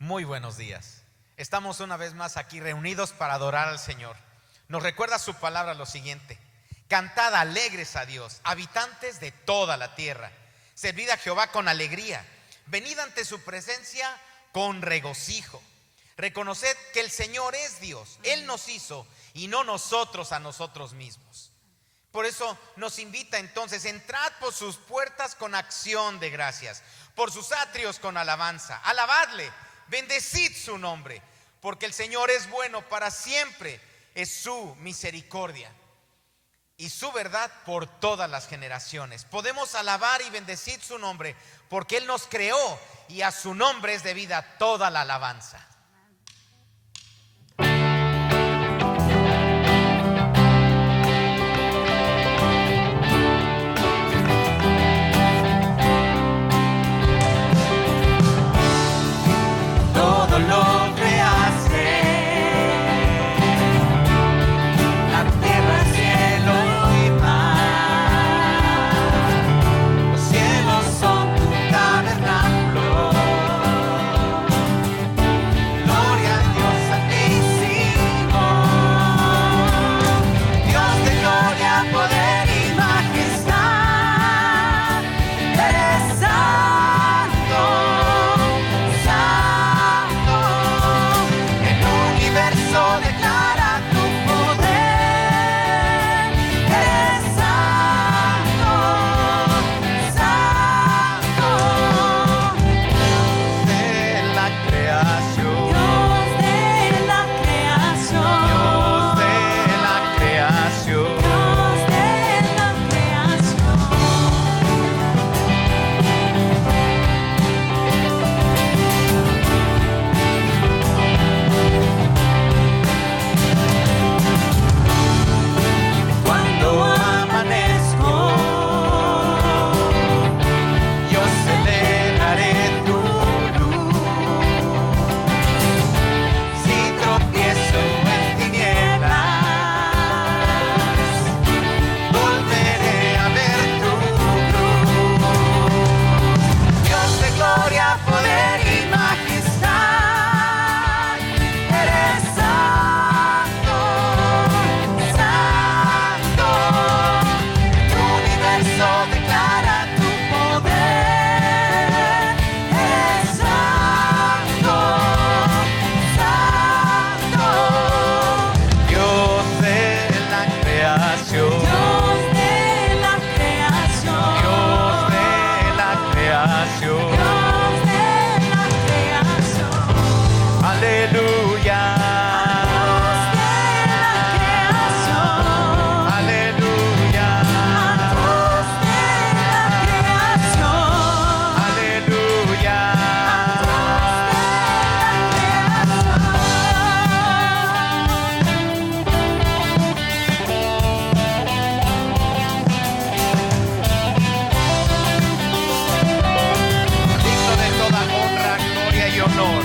Muy buenos días. Estamos una vez más aquí reunidos para adorar al Señor. Nos recuerda su palabra lo siguiente: cantad alegres a Dios, habitantes de toda la tierra. Servid a Jehová con alegría. Venid ante su presencia con regocijo. Reconoced que el Señor es Dios. Él nos hizo y no nosotros a nosotros mismos. Por eso nos invita entonces: entrad por sus puertas con acción de gracias, por sus atrios con alabanza. Alabadle, bendecid su nombre, porque el Señor es bueno, para siempre es su misericordia y su verdad por todas las generaciones. Podemos alabar y bendecir su nombre porque Él nos creó y a su nombre es debida toda la alabanza. Todo lo creaste, la tierra, cielo y mar. Los cielos son tu tabernáculo. Gloria a Dios Santísimo, Dios de gloria, poder y majestad. Eres santo, santo. El universo declara tu poder. Eres santo, santo. De la creación, Dios de la creación, Dios de la creación. Dios de la creación. Cuando amanezco, Yo celebraré tu luz. si tropiezo en tinieblas, Volveré a ver tu Dios de gloria, poder y majestad. Eres santo, santo. El universo declara tu poder. Eres santo, santo. Dios de la creación, Dios de la creación, Dios de la creación. Dios de la creación. Aleluya, aleluya, aleluya. Digno de toda honra, gloria y honor.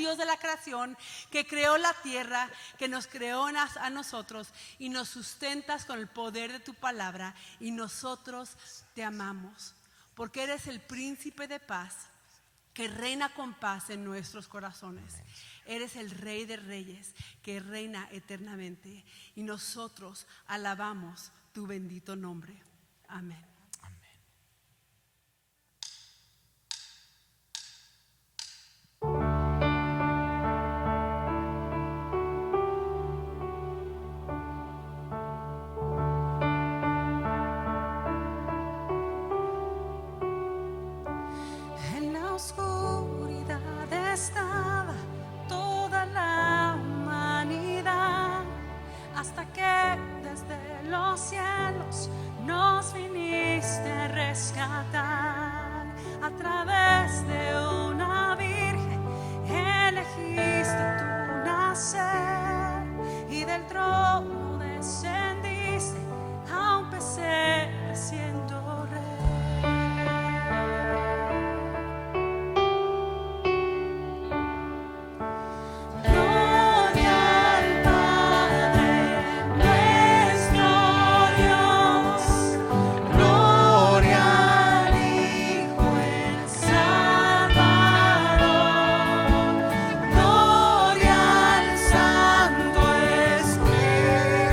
Dios de la creación, que creó la tierra, que nos creó a nosotros y nos sustentas con el poder de tu palabra, y nosotros te amamos, porque eres el príncipe de paz, que reina con paz en nuestros corazones. Eres el Rey de Reyes, que reina eternamente, y nosotros alabamos tu bendito nombre. Amén. En la oscuridad estaba toda la humanidad, hasta que desde los cielos nos viniste a rescatar. A través de una virgen elegiste tu nacer, y del trono descendiste a un pesebre siendo rey. Gloria al Padre, nuestro Dios. Gloria al Hijo, el Salvador. Gloria al Santo Espíritu.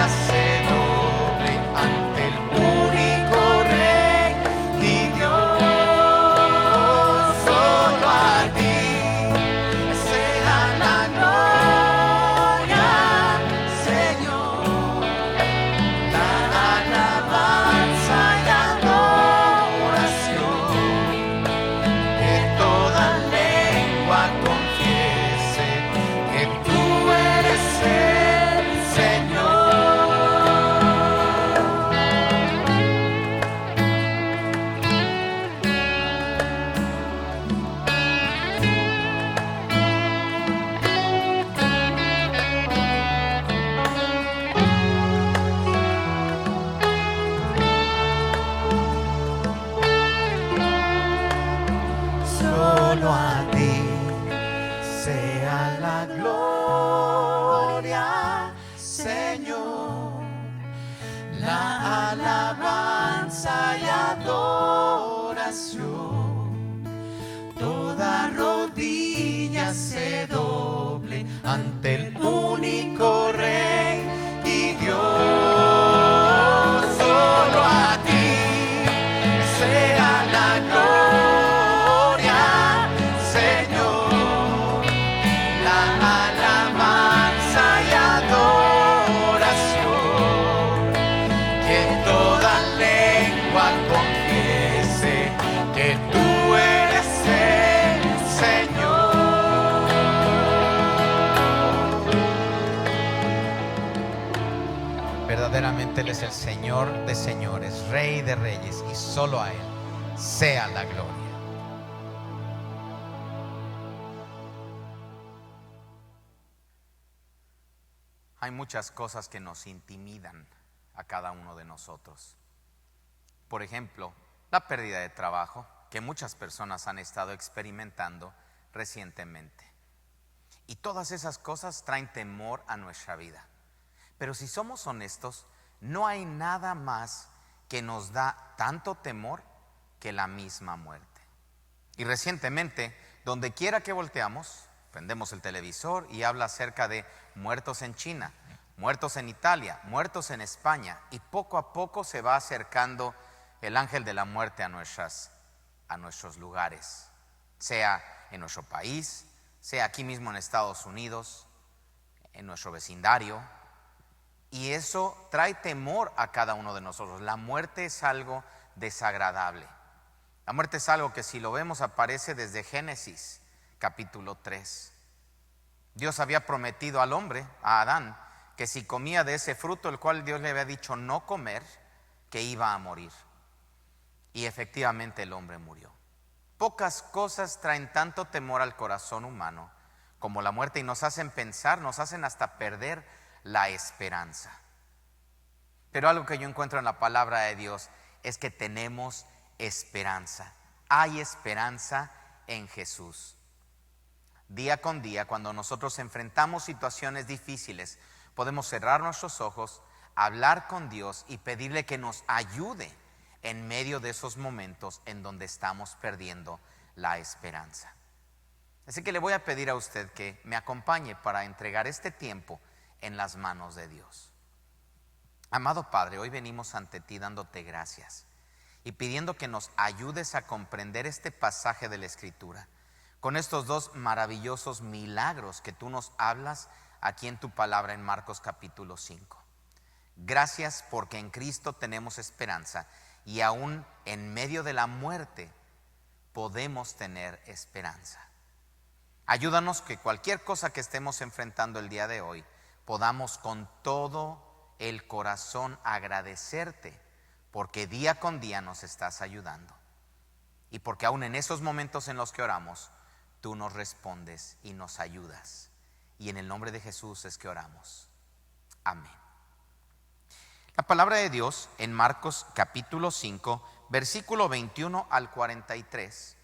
rodillas se doble ante el único Rey y Dios. Solo a ti sea la gloria, Señor, la alabanza y adoración, que toda lengua confiese que tú eres el Señor. Solo a ti sea la gloria, Señor, la alabanza y adoración. Toda rodilla se doble ante el único Rey y Dios. Solo a ti sea la gloria, Señor, la alabanza y adoración, que toda lengua confiese que tú eres el Señor. Verdaderamente Él es el Señor de señores, Rey de reyes, y solo a Él sea la gloria. Hay muchas cosas que nos intimidan a cada uno de nosotros. Por ejemplo, la pérdida de trabajo que muchas personas han estado experimentando recientemente. Y todas esas cosas traen temor a nuestra vida. Pero si somos honestos, no hay nada más que nos da tanto temor que la misma muerte. Y recientemente, donde quiera que volteamos, prendemos el televisor y habla acerca de muertos en China, muertos en Italia, muertos en España, y poco a poco se va acercando el ángel de la muerte a nuestros lugares, sea en nuestro país, sea aquí mismo en Estados Unidos, en nuestro vecindario. Y eso trae temor a cada uno de nosotros. La muerte es algo desagradable. La muerte es algo que, si lo vemos, aparece desde Génesis capítulo 3. Dios había prometido al hombre, a Adán, que si comía de ese fruto, el cual Dios le había dicho no comer, que iba a morir. Y efectivamente el hombre murió. Pocas cosas traen tanto temor al corazón humano como la muerte, y nos hacen pensar, nos hacen hasta perder la esperanza. Pero algo que yo encuentro en la palabra de Dios es que tenemos esperanza. Hay esperanza en Jesús. Día con día, cuando nosotros enfrentamos situaciones difíciles, podemos cerrar nuestros ojos, hablar con Dios y pedirle que nos ayude en medio de esos momentos en donde estamos perdiendo la esperanza. Así que le voy a pedir a usted que me acompañe para entregar este tiempo en las manos de Dios. Amado Padre, hoy venimos ante ti dándote gracias y pidiendo que nos ayudes a comprender este pasaje de la Escritura con estos dos maravillosos milagros que tú nos hablas aquí en tu palabra en Marcos capítulo 5. Gracias porque en Cristo tenemos esperanza, y aún en medio de la muerte podemos tener esperanza. Ayúdanos que cualquier cosa que estemos enfrentando el día de hoy podamos con todo el corazón agradecerte, porque día con día nos estás ayudando, y porque aún en esos momentos en los que oramos tú nos respondes y nos ayudas. Y en el nombre de Jesús es que oramos. Amén. La palabra de Dios en Marcos capítulo 5, versículo 21 al 43,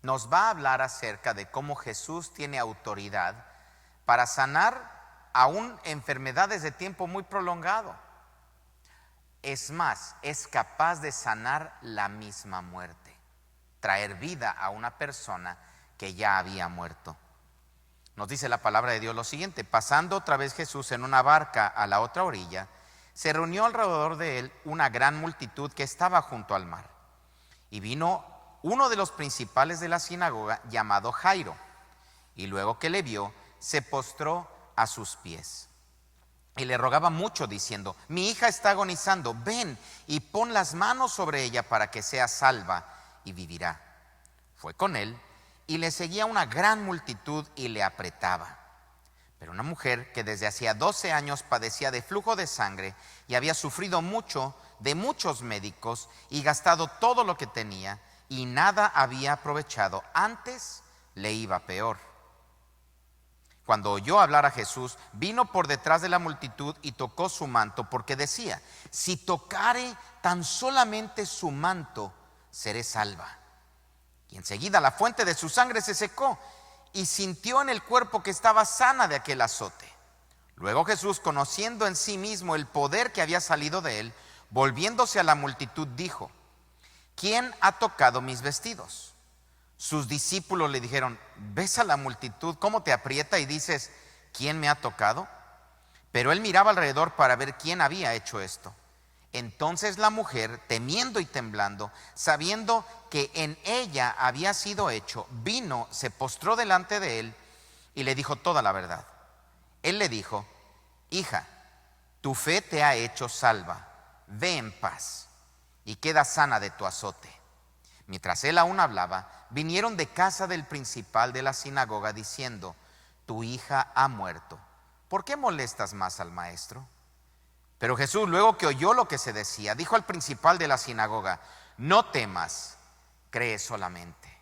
nos va a hablar acerca de cómo Jesús tiene autoridad para sanar aún enfermedades de tiempo muy prolongado. Es más, es capaz de sanar la misma muerte, traer vida a una persona que ya había muerto. Nos dice la palabra de Dios lo siguiente: pasando otra vez Jesús en una barca a la otra orilla, se reunió alrededor de él una gran multitud que estaba junto al mar. Y vino uno de los principales de la sinagoga, llamado Jairo, y luego que le vio, se postró a sus pies. Y le rogaba mucho diciendo: mi hija está agonizando, ven y pon las manos sobre ella para que sea salva y vivirá. Fue con él y le seguía una gran multitud y le apretaba. Pero una mujer que desde hacía 12 años padecía de flujo de sangre y había sufrido mucho de muchos médicos y gastado todo lo que tenía y nada había aprovechado, antes le iba peor. Cuando oyó hablar a Jesús, vino por detrás de la multitud y tocó su manto, porque decía: si tocare tan solamente su manto, seré salva. Y enseguida la fuente de su sangre se secó y sintió en el cuerpo que estaba sana de aquel azote. Luego Jesús, conociendo en sí mismo el poder que había salido de él, volviéndose a la multitud, dijo: ¿quién ha tocado mis vestidos? Sus discípulos le dijeron: ¿ves a la multitud cómo te aprieta y dices: ¿quién me ha tocado? Pero él miraba alrededor para ver quién había hecho esto. Entonces la mujer, temiendo y temblando, sabiendo que en ella había sido hecho, vino, se postró delante de él y le dijo toda la verdad. Él le dijo: hija, tu fe te ha hecho salva, ve en paz y queda sana de tu azote. Mientras él aún hablaba, vinieron de casa del principal de la sinagoga diciendo: tu hija ha muerto, ¿por qué molestas más al maestro? Pero Jesús, luego que oyó lo que se decía, dijo al principal de la sinagoga: no temas, cree solamente.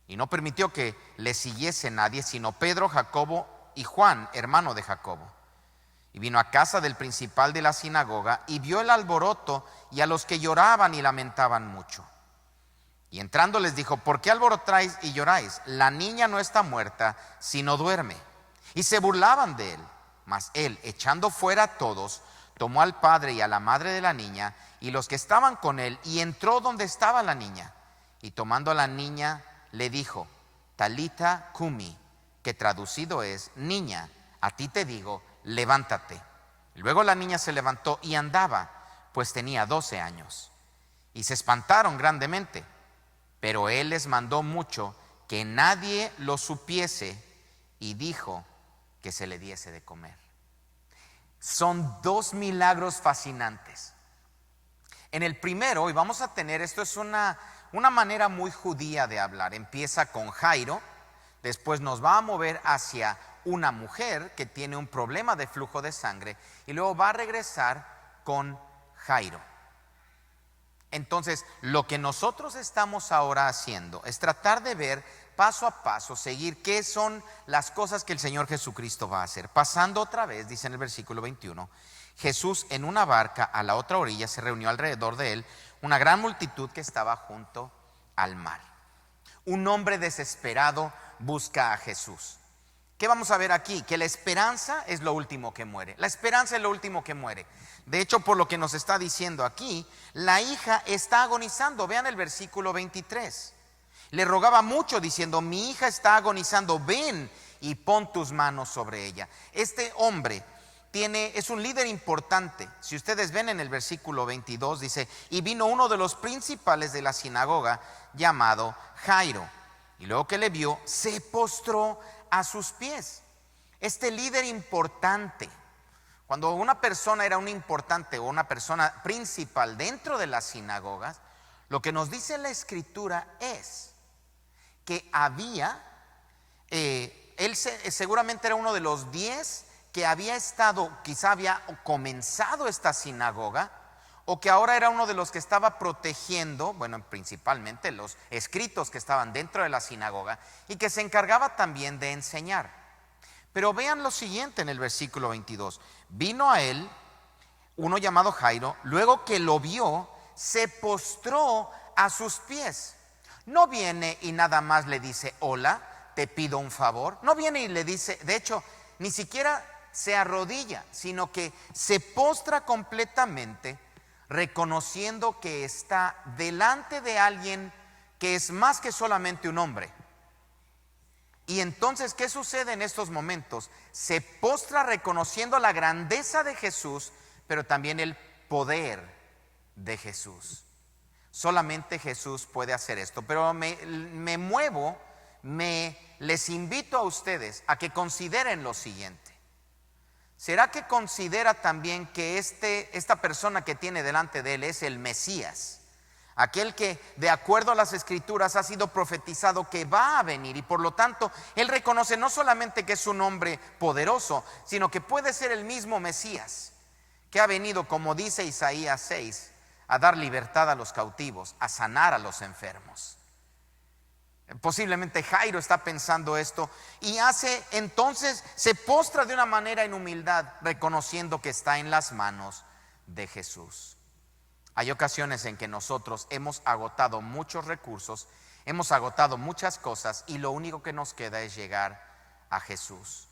Y no permitió que le siguiese nadie, sino Pedro, Jacobo y Juan, hermano de Jacobo. Y vino a casa del principal de la sinagoga y vio el alboroto y a los que lloraban y lamentaban mucho. Y entrando les dijo: ¿por qué alborotáis y lloráis? La niña no está muerta, sino duerme. Y se burlaban de él. Mas él, echando fuera a todos, tomó al padre y a la madre de la niña y los que estaban con él, y entró donde estaba la niña. Y tomando a la niña, le dijo: Talita cumi, que traducido es: niña, a ti te digo, levántate. Luego la niña se levantó y andaba, pues tenía 12 años. Y se espantaron grandemente. Pero él les mandó mucho que nadie lo supiese y dijo que se le diese de comer. Son 2 milagros fascinantes. En el primero, y vamos a tener, esto es una manera muy judía de hablar. Empieza con Jairo, después nos va a mover hacia una mujer que tiene un problema de flujo de sangre y luego va a regresar con Jairo. Entonces, lo que nosotros estamos ahora haciendo es tratar de ver paso a paso, seguir qué son las cosas que el Señor Jesucristo va a hacer. Pasando otra vez, dice en el versículo 21, Jesús en una barca a la otra orilla, se reunió alrededor de él una gran multitud que estaba junto al mar. Un hombre desesperado busca a Jesús. ¿Qué vamos a ver aquí? Que la esperanza es lo último que muere. La esperanza es lo último que muere. De hecho, por lo que nos está diciendo aquí, la hija está agonizando. Vean el versículo 23. Le rogaba mucho diciendo: mi hija está agonizando, ven y pon tus manos sobre ella. Este hombre es un líder importante. Si ustedes ven en el versículo 22, dice: y vino uno de los principales de la sinagoga llamado Jairo. Y luego que le vio, se postró a sus pies. Este líder importante, cuando una persona era un importante o una persona principal dentro de las sinagogas, lo que nos dice la escritura es que había, él seguramente era uno de los 10 que había estado, quizá había comenzado esta sinagoga, o que ahora era uno de los que estaba protegiendo, bueno, principalmente los escritos que estaban dentro de la sinagoga, y que se encargaba también de enseñar. Pero vean lo siguiente en el versículo 22. Vino a él uno llamado Jairo, luego que lo vio, se postró a sus pies. No viene y nada más le dice: hola, te pido un favor. No viene y le dice, de hecho, ni siquiera se arrodilla, sino que se postra completamente, reconociendo que está delante de alguien que es más que solamente un hombre. Y entonces, ¿qué sucede en estos momentos? Se postra reconociendo la grandeza de Jesús, pero también el poder de Jesús. Solamente Jesús puede hacer esto. Pero les invito a ustedes a que consideren lo siguiente. ¿Será que considera también que esta persona que tiene delante de él es el Mesías? Aquel que de acuerdo a las Escrituras ha sido profetizado que va a venir, y por lo tanto él reconoce no solamente que es un hombre poderoso, sino que puede ser el mismo Mesías, que ha venido, como dice Isaías 6, a dar libertad a los cautivos, a sanar a los enfermos. Posiblemente Jairo está pensando esto y entonces se postra de una manera en humildad, reconociendo que está en las manos de Jesús. Hay ocasiones en que nosotros hemos agotado muchos recursos, hemos agotado muchas cosas y lo único que nos queda es llegar a Jesús.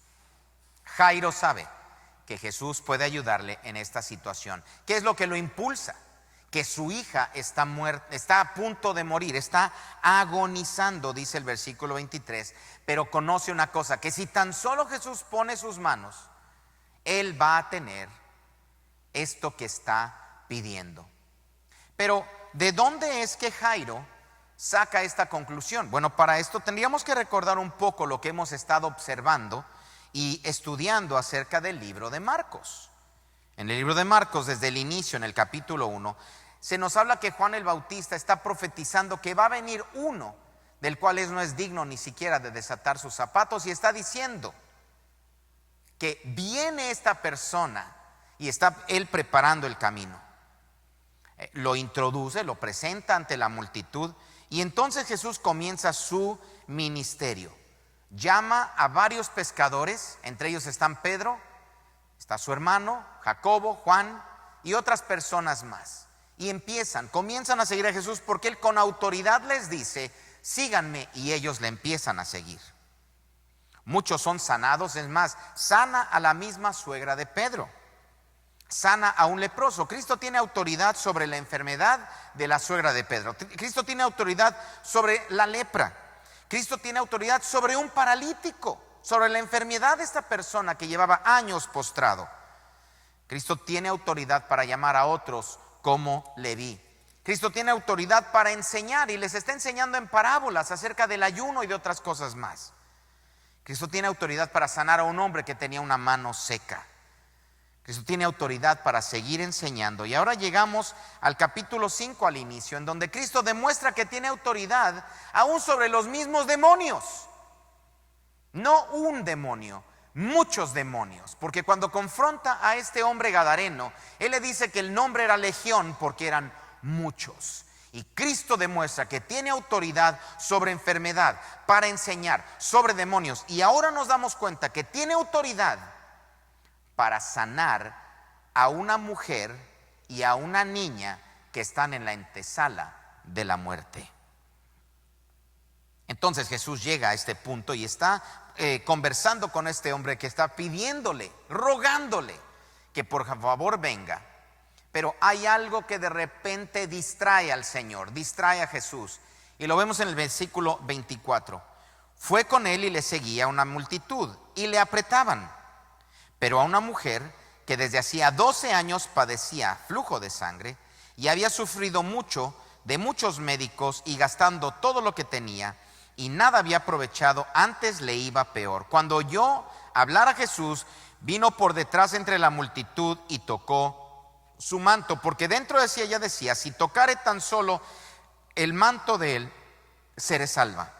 Jairo sabe que Jesús puede ayudarle en esta situación. ¿Qué es lo que lo impulsa? Que su hija está muerta, está a punto de morir, está agonizando, dice el versículo 23, pero conoce una cosa, que si tan solo Jesús pone sus manos, él va a tener esto que está pidiendo. Pero ¿de dónde es que Jairo saca esta conclusión? Bueno, para esto tendríamos que recordar un poco lo que hemos estado observando y estudiando acerca del libro de Marcos. En el libro de Marcos, desde el inicio, en el capítulo 1, se nos habla que Juan el Bautista está profetizando que va a venir uno del cual él no es digno ni siquiera de desatar sus zapatos, y está diciendo que viene esta persona y está él preparando el camino. Lo introduce, lo presenta ante la multitud, y entonces Jesús comienza su ministerio. Llama a varios pescadores, entre ellos están Pedro, está su hermano Jacobo, Juan y otras personas más, y comienzan a seguir a Jesús, porque él con autoridad les dice: síganme, y ellos le empiezan a seguir. Muchos son sanados, es más, sana a la misma suegra de Pedro, sana a un leproso. Cristo tiene autoridad sobre la enfermedad de la suegra de Pedro. Cristo tiene autoridad sobre la lepra. Cristo tiene autoridad sobre un paralítico, sobre la enfermedad de esta persona que llevaba años postrado. Cristo tiene autoridad para llamar a otros como Leví. Cristo tiene autoridad para enseñar, y les está enseñando en parábolas acerca del ayuno y de otras cosas más. Cristo tiene autoridad para sanar a un hombre que tenía una mano seca. Cristo tiene autoridad para seguir enseñando. Y ahora llegamos al capítulo 5, al inicio, en donde Cristo demuestra que tiene autoridad aún sobre los mismos demonios. No un demonio, muchos demonios. Porque cuando confronta a este hombre gadareno, él le dice que el nombre era Legión porque eran muchos. Y Cristo demuestra que tiene autoridad sobre enfermedad, para enseñar, sobre demonios. Y ahora nos damos cuenta que tiene autoridad para sanar a una mujer y a una niña que están en la antesala de la muerte. Entonces Jesús llega a este punto y está conversando con este hombre que está pidiéndole, rogándole que por favor venga. Pero hay algo que de repente distrae al Señor, distrae a Jesús, y lo vemos en el versículo 24. Fue con él y le seguía una multitud y le apretaban. Pero a una mujer que desde hacía 12 años padecía flujo de sangre y había sufrido mucho de muchos médicos y gastando todo lo que tenía, y nada había aprovechado, antes le iba peor. Cuando oyó hablar a Jesús, vino por detrás entre la multitud y tocó su manto, porque dentro de sí ella decía: si tocare tan solo el manto de él, seré salva.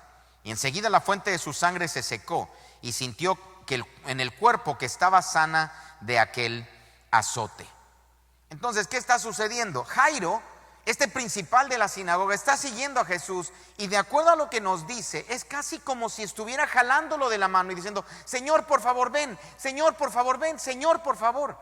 Y enseguida la fuente de su sangre se secó, y sintió que en el cuerpo que estaba sana de aquel azote. Entonces, ¿qué está sucediendo? Jairo, este principal de la sinagoga, está siguiendo a Jesús, y de acuerdo a lo que nos dice, es casi como si estuviera jalándolo de la mano y diciendo: Señor, por favor, ven. Señor, por favor, ven. Señor, por favor.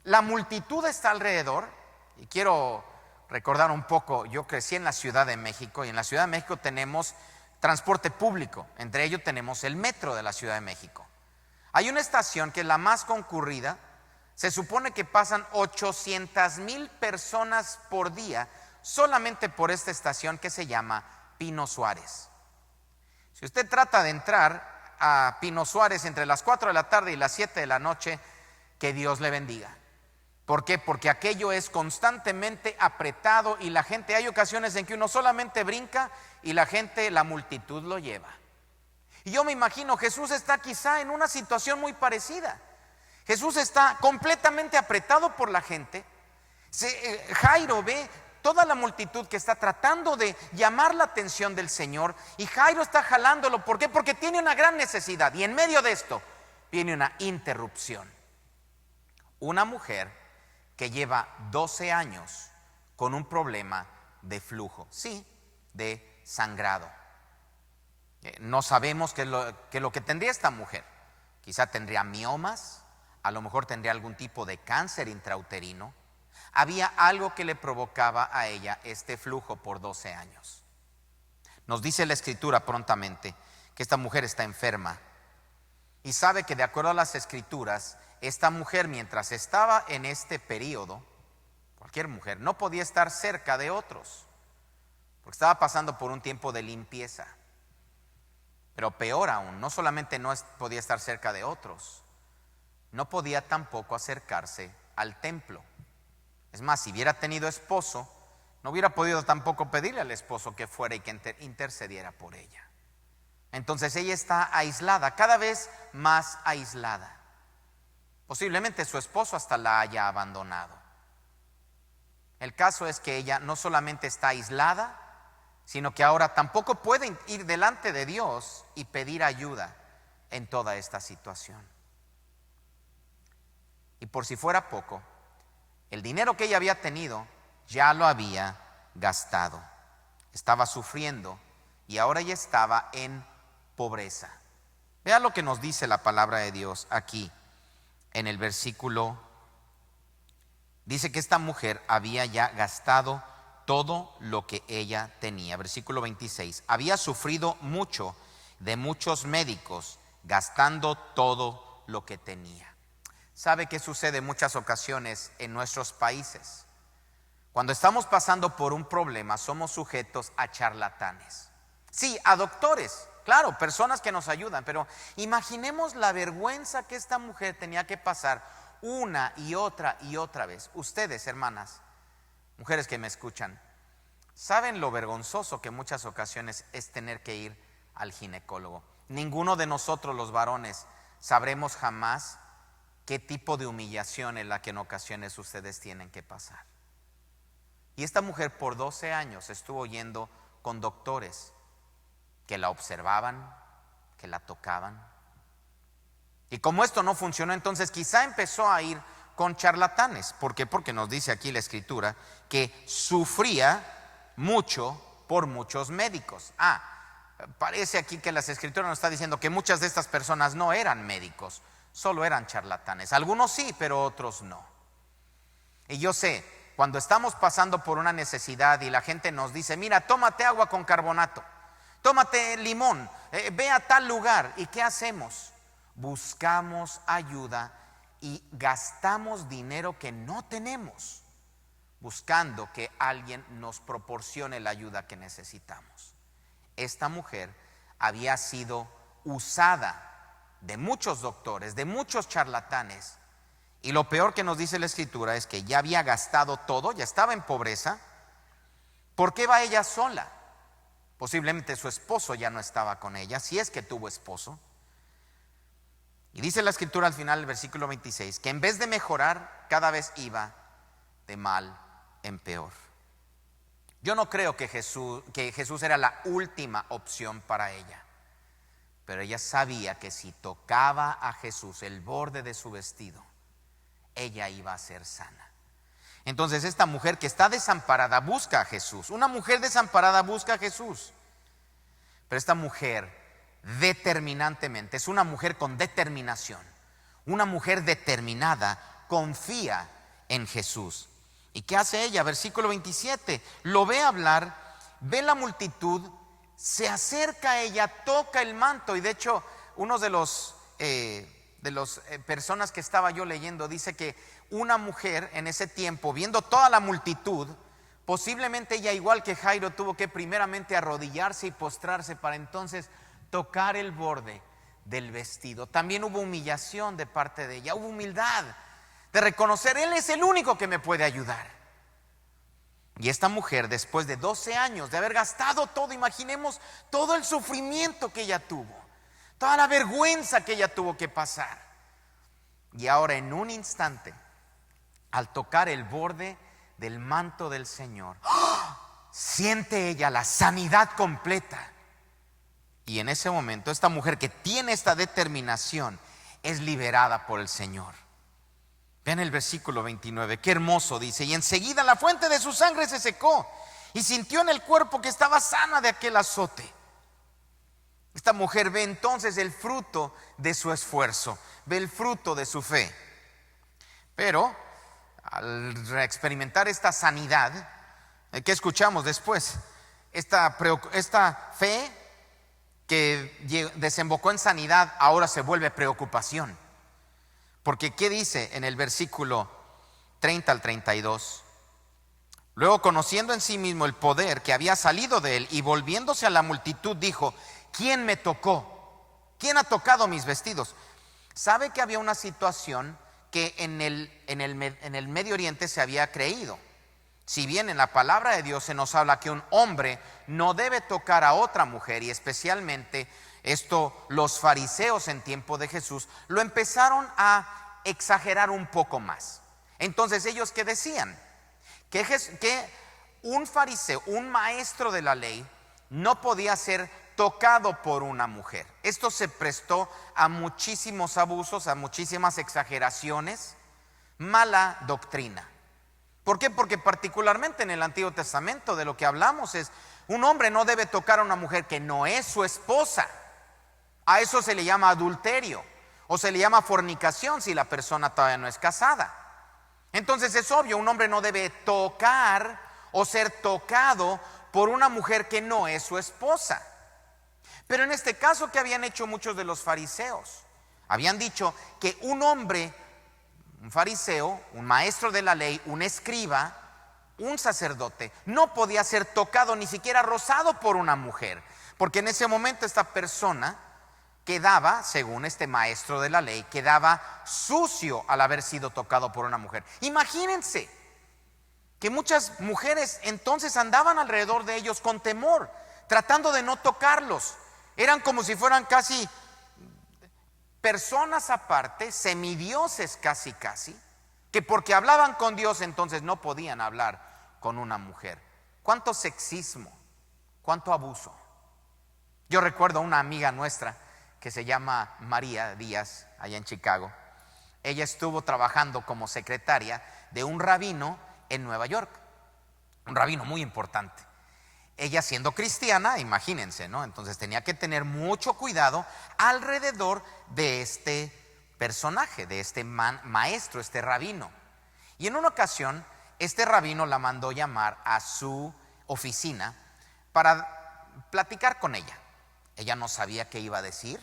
La multitud está alrededor. Y quiero recordar un poco, yo crecí en la Ciudad de México, y en la Ciudad de México tenemos transporte público. Entre ellos tenemos el metro de la Ciudad de México. Hay una estación que es la más concurrida. Se supone que pasan 800,000 personas por día solamente por esta estación que se llama Pino Suárez. Si usted trata de entrar a Pino Suárez entre las 4 de la tarde y las 7 de la noche, que Dios le bendiga, ¿Por qué? Porque aquello es constantemente apretado y la gente, hay ocasiones en que uno solamente brinca y la multitud lo lleva. Y yo me imagino, Jesús está quizá en una situación muy parecida. Jesús está completamente apretado por la gente. Jairo ve toda la multitud que está tratando de llamar la atención del Señor y Jairo está jalándolo. ¿Por qué? Porque tiene una gran necesidad y en medio de esto viene una interrupción. Una mujer que lleva 12 años con un problema de flujo, sí, de sangrado. No sabemos qué es lo que tendría esta mujer. Quizá tendría miomas, a lo mejor tendría algún tipo de cáncer intrauterino. Había algo que le provocaba a ella este flujo por 12 años. Nos dice la Escritura prontamente que esta mujer está enferma y sabe que de acuerdo a las Escrituras, esta mujer mientras estaba en este periodo, cualquier mujer, no podía estar cerca de otros, porque estaba pasando por un tiempo de limpieza. Pero peor aún, no solamente no podía estar cerca de otros, no podía tampoco acercarse al templo. Es más, si hubiera tenido esposo, no hubiera podido tampoco pedirle al esposo que fuera y que intercediera por ella. Entonces ella está aislada, cada vez más aislada. Posiblemente su esposo hasta la haya abandonado. El caso es que ella no solamente está aislada, sino que ahora tampoco puede ir delante de Dios y pedir ayuda en toda esta situación. Y por si fuera poco, el dinero que ella había tenido ya lo había gastado. Estaba sufriendo y ahora ella estaba en pobreza. Vea lo que nos dice la palabra de Dios aquí en el versículo. Dice que esta mujer había ya gastado todo lo que ella tenía. Versículo 26. Había sufrido mucho de muchos médicos, gastando todo lo que tenía. ¿Sabe qué sucede en muchas ocasiones en nuestros países? Cuando estamos pasando por un problema, somos sujetos a charlatanes. Sí, a doctores, claro, personas que nos ayudan, pero imaginemos la vergüenza que esta mujer tenía que pasar una y otra vez. Ustedes, hermanas, mujeres que me escuchan, ¿saben lo vergonzoso que en muchas ocasiones es tener que ir al ginecólogo? Ninguno de nosotros los varones sabremos jamás qué tipo de humillación es la que en ocasiones ustedes tienen que pasar. Y esta mujer por 12 años estuvo yendo con doctores que la observaban, que la tocaban. Y como esto no funcionó, entonces quizá empezó a ir con charlatanes. ¿Por qué? Porque nos dice aquí la Escritura que sufría mucho por muchos médicos. Parece aquí que las Escrituras nos está diciendo que muchas de estas personas no eran médicos, solo eran charlatanes. Algunos sí, pero otros no. Y yo sé, cuando estamos pasando por una necesidad y la gente nos dice, mira, tómate agua con carbonato, tómate limón, ve a tal lugar. ¿Y qué hacemos? Buscamos ayuda y gastamos dinero que no tenemos, buscando que alguien nos proporcione la ayuda que necesitamos. Esta mujer había sido usada de muchos doctores, de muchos charlatanes, y lo peor que nos dice la Escritura es que ya había gastado todo, ya estaba en pobreza. ¿Por qué va ella sola? Posiblemente su esposo ya no estaba con ella, si es que tuvo esposo. Y dice la Escritura al final del versículo 26 que en vez de mejorar, cada vez iba de mal en peor. Yo no creo que Jesús era la última opción para ella, pero ella sabía que si tocaba a Jesús el borde de su vestido, ella iba a ser sana. Entonces esta mujer que está desamparada busca a Jesús. Una mujer desamparada busca a Jesús. Pero esta mujer determinantemente, es una mujer con determinación. Una mujer determinada confía en Jesús. ¿Y qué hace ella? Versículo 27, lo ve hablar, ve la multitud, se acerca a ella, toca el manto. Y de hecho, uno de los personas que estaba yo leyendo dice que una mujer en ese tiempo, viendo toda la multitud, posiblemente ella, igual que Jairo, tuvo que primeramente arrodillarse y postrarse para entonces tocar el borde del vestido. También hubo humillación de parte de ella, hubo humildad de reconocer, Él es el único que me puede ayudar. Y esta mujer, después de 12 años de haber gastado todo, imaginemos todo el sufrimiento que ella tuvo, toda la vergüenza que ella tuvo que pasar. Y ahora en un instante, al tocar el borde del manto del Señor, ¡oh!, siente ella la sanidad completa. Y en ese momento esta mujer que tiene esta determinación es liberada por el Señor. Vean el versículo 29, qué hermoso dice: y enseguida la fuente de su sangre se secó y sintió en el cuerpo que estaba sana de aquel azote. Esta mujer ve entonces el fruto de su esfuerzo, ve el fruto de su fe. Pero al experimentar esta sanidad, ¿qué escuchamos después? Esta fe que desembocó en sanidad ahora se vuelve preocupación. Porque ¿qué dice en el versículo 30 al 32? Luego, conociendo en sí mismo el poder que había salido de él y volviéndose a la multitud, dijo: ¿quién me tocó? ¿Quién ha tocado mis vestidos? Sabe que había una situación que en el Medio Oriente se había creído. Si bien en la palabra de Dios se nos habla que un hombre no debe tocar a otra mujer, y especialmente esto los fariseos en tiempo de Jesús lo empezaron a exagerar un poco más. Entonces ellos, ¿qué decían? Que un fariseo, un maestro de la ley, no podía ser tocado por una mujer. Esto se prestó a muchísimos abusos, a muchísimas exageraciones, mala doctrina. ¿Por qué? Porque particularmente en el Antiguo Testamento de lo que hablamos es: un hombre no debe tocar a una mujer que no es su esposa. A eso se le llama adulterio o se le llama fornicación si la persona todavía no es casada. Entonces es obvio, un hombre no debe tocar o ser tocado por una mujer que no es su esposa. Pero en este caso, ¿qué habían hecho muchos de los fariseos? Habían dicho que un hombre, un fariseo, un maestro de la ley, un escriba, un sacerdote, no podía ser tocado, ni siquiera rozado por una mujer, porque en ese momento esta persona quedaba, según este maestro de la ley, quedaba sucio al haber sido tocado por una mujer. Imagínense que muchas mujeres entonces andaban alrededor de ellos con temor, tratando de no tocarlos. Eran como si fueran casi personas aparte, semidioses casi, que porque hablaban con Dios entonces no podían hablar con una mujer. ¿Cuánto sexismo? ¿Cuánto abuso? Yo recuerdo a una amiga nuestra que se llama María Díaz, allá en Chicago. Ella estuvo trabajando como secretaria de un rabino en Nueva York, un rabino muy importante. Ella, siendo cristiana, imagínense, ¿no? Entonces tenía que tener mucho cuidado alrededor de este personaje, de este maestro, este rabino. Y en una ocasión, este rabino la mandó llamar a su oficina para platicar con ella. Ella no sabía qué iba a decir,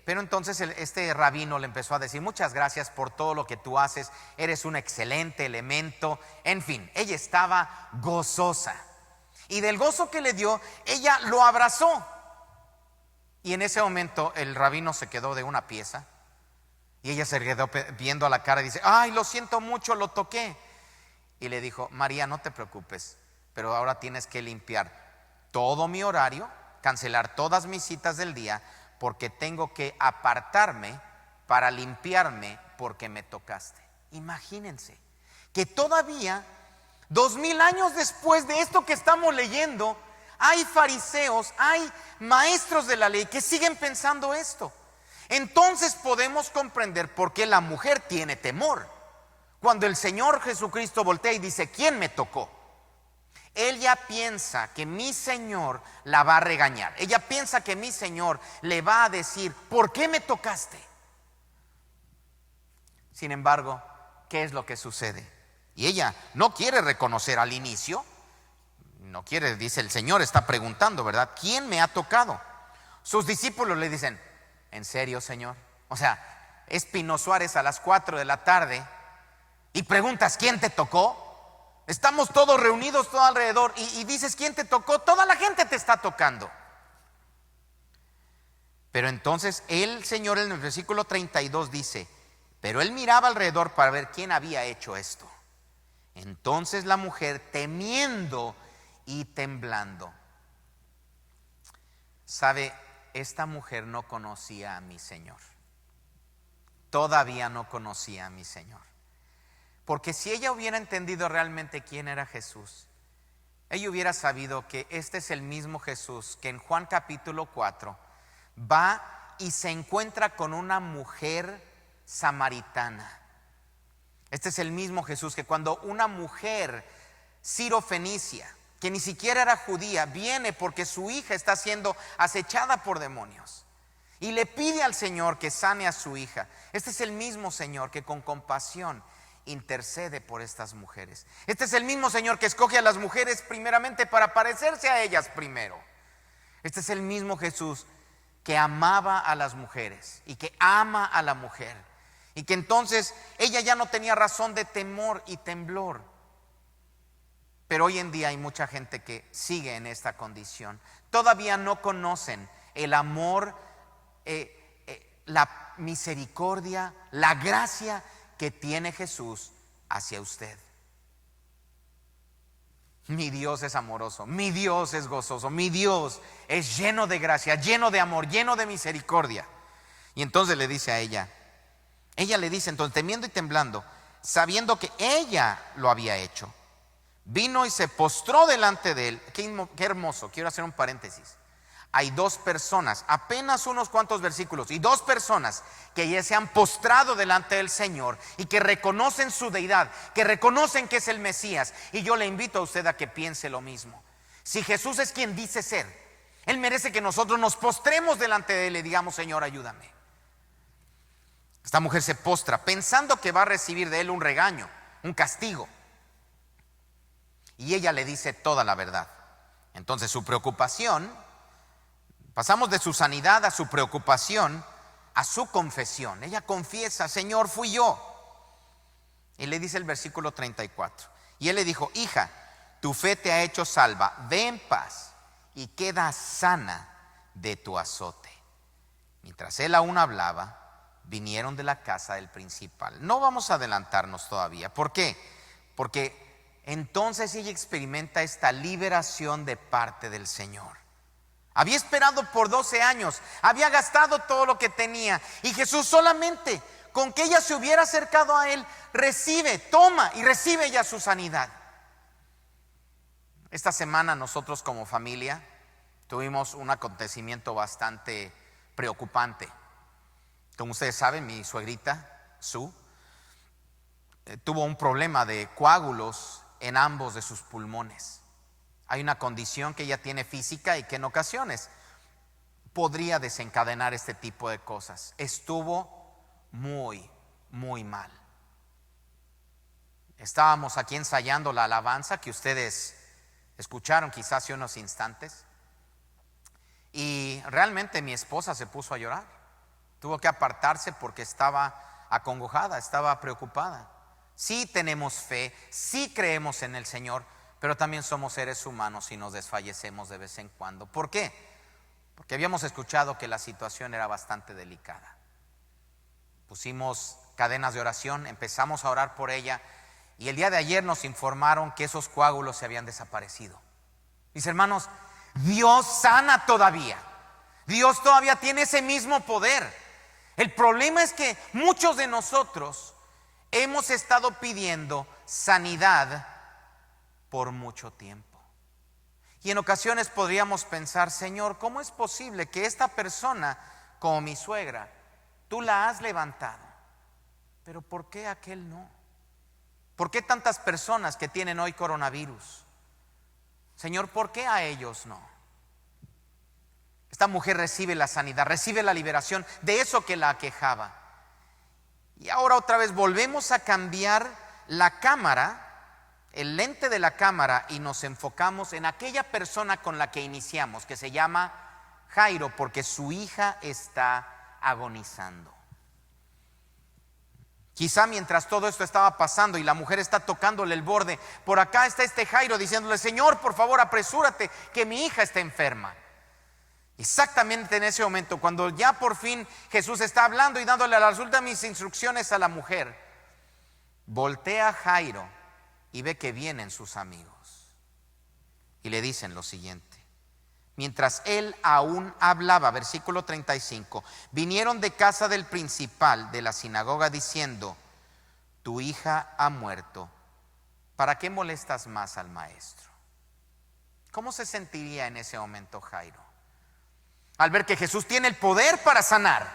pero entonces este rabino le empezó a decir: muchas gracias por todo lo que tú haces, eres un excelente elemento. En fin, ella estaba gozosa. Y del gozo que le dio, ella lo abrazó. Y en ese momento el rabino se quedó de una pieza. Y ella se quedó viendo a la cara y dice: ay, lo siento mucho, lo toqué. Y le dijo: María, no te preocupes, pero ahora tienes que limpiar todo mi horario, cancelar todas mis citas del día, porque tengo que apartarme para limpiarme porque me tocaste. Imagínense que todavía 2000 años después de esto que estamos leyendo, hay fariseos, hay maestros de la ley que siguen pensando esto. Entonces podemos comprender por qué la mujer tiene temor. Cuando el Señor Jesucristo voltea y dice: ¿quién me tocó? Ella piensa que mi Señor la va a regañar. Ella piensa que mi Señor le va a decir: ¿por qué me tocaste? Sin embargo, ¿qué es lo que sucede? Y ella no quiere reconocer al inicio, no quiere, dice: el Señor está preguntando, ¿verdad? ¿Quién me ha tocado? Sus discípulos le dicen: ¿en serio, Señor? O sea, es Pino Suárez a las 4 de la tarde y preguntas: ¿quién te tocó? Estamos todos reunidos todo alrededor y dices: ¿quién te tocó? Toda la gente te está tocando. Pero entonces el Señor en el versículo 32 dice: Pero él miraba alrededor para ver quién había hecho esto. Entonces la mujer, temiendo y temblando. ¿Sabe? Esta mujer no conocía a mi Señor. Todavía no conocía a mi Señor. Porque si ella hubiera entendido realmente quién era Jesús, ella hubiera sabido que este es el mismo Jesús que en Juan capítulo 4 va y se encuentra con una mujer samaritana. Este es el mismo Jesús que cuando una mujer sirofenicia, que ni siquiera era judía, viene porque su hija está siendo acechada por demonios y le pide al Señor que sane a su hija. Este es el mismo Señor que con compasión intercede por estas mujeres. Este es el mismo Señor que escoge a las mujeres primeramente para parecerse a ellas primero. Este es el mismo Jesús que amaba a las mujeres y que ama a la mujer, y que entonces ella ya no tenía razón de temor y temblor. Pero hoy en día hay mucha gente que sigue en esta condición. Todavía no conocen el amor, la misericordia, la gracia que tiene Jesús hacia usted. Mi Dios es amoroso, mi Dios es gozoso, mi Dios es lleno de gracia, lleno de amor, lleno de misericordia. Y entonces le dice a ella le dice entonces, temiendo y temblando, sabiendo que ella lo había hecho, vino y se postró delante de él. Qué hermoso. Quiero hacer un paréntesis. Hay dos personas, apenas unos cuantos versículos, y dos personas que ya se han postrado delante del Señor y que reconocen su deidad, que reconocen que es el Mesías. Y yo le invito a usted a que piense lo mismo. Si Jesús es quien dice ser, Él merece que nosotros nos postremos delante de Él y digamos: Señor, ayúdame. Esta mujer se postra pensando que va a recibir de Él un regaño, un castigo. Y ella le dice toda la verdad. Entonces su preocupación, pasamos de su sanidad a su preocupación, a su confesión. Ella confiesa: Señor, fui yo. Y le dice el versículo 34. Y él le dijo: hija, tu fe te ha hecho salva, ve en paz y queda sana de tu azote. Mientras él aún hablaba, vinieron de la casa del principal. No vamos a adelantarnos todavía. ¿Por qué? Porque entonces ella experimenta esta liberación de parte del Señor. Había esperado por 12 años, había gastado todo lo que tenía, y Jesús solamente con que ella se hubiera acercado a Él, toma y recibe ya su sanidad. Esta semana nosotros como familia tuvimos un acontecimiento bastante preocupante. Como ustedes saben, mi suegrita, Sue, tuvo un problema de coágulos en ambos de sus pulmones. Hay una condición que ella tiene física y que en ocasiones podría desencadenar este tipo de cosas. Estuvo muy, muy mal. Estábamos aquí ensayando la alabanza que ustedes escucharon quizás hace unos instantes, y realmente mi esposa se puso a llorar. Tuvo que apartarse porque estaba acongojada, estaba preocupada. Sí tenemos fe, sí creemos en el Señor, pero también somos seres humanos y nos desfallecemos de vez en cuando. ¿Por qué? Porque habíamos escuchado que la situación era bastante delicada. Pusimos cadenas de oración, empezamos a orar por ella, y el día de ayer nos informaron que esos coágulos se habían desaparecido. Mis hermanos, Dios sana todavía. Dios todavía tiene ese mismo poder. El problema es que muchos de nosotros hemos estado pidiendo sanidad por mucho tiempo. Y en ocasiones podríamos pensar: Señor, ¿cómo es posible que esta persona, como mi suegra, tú la has levantado, pero por qué aquel no? ¿Por qué tantas personas que tienen hoy coronavirus? Señor, ¿por qué a ellos no? Esta mujer recibe la sanidad, recibe la liberación de eso que la aquejaba. Y ahora otra vez volvemos a cambiar la cámara, el lente de la cámara, y nos enfocamos en aquella persona con la que iniciamos, que se llama Jairo, porque su hija está agonizando. Quizá mientras todo esto estaba pasando y la mujer está tocándole el borde, por acá está este Jairo diciéndole: Señor, por favor, apresúrate, que mi hija está enferma. Exactamente en ese momento, cuando ya por fin Jesús está hablando y dándole las últimas instrucciones a la mujer, voltea Jairo y ve que vienen sus amigos y le dicen lo siguiente. Mientras él aún hablaba, versículo 35, vinieron de casa del principal de la sinagoga diciendo: tu hija ha muerto, ¿para qué molestas más al maestro? ¿Cómo se sentiría en ese momento Jairo? Al ver que Jesús tiene el poder para sanar.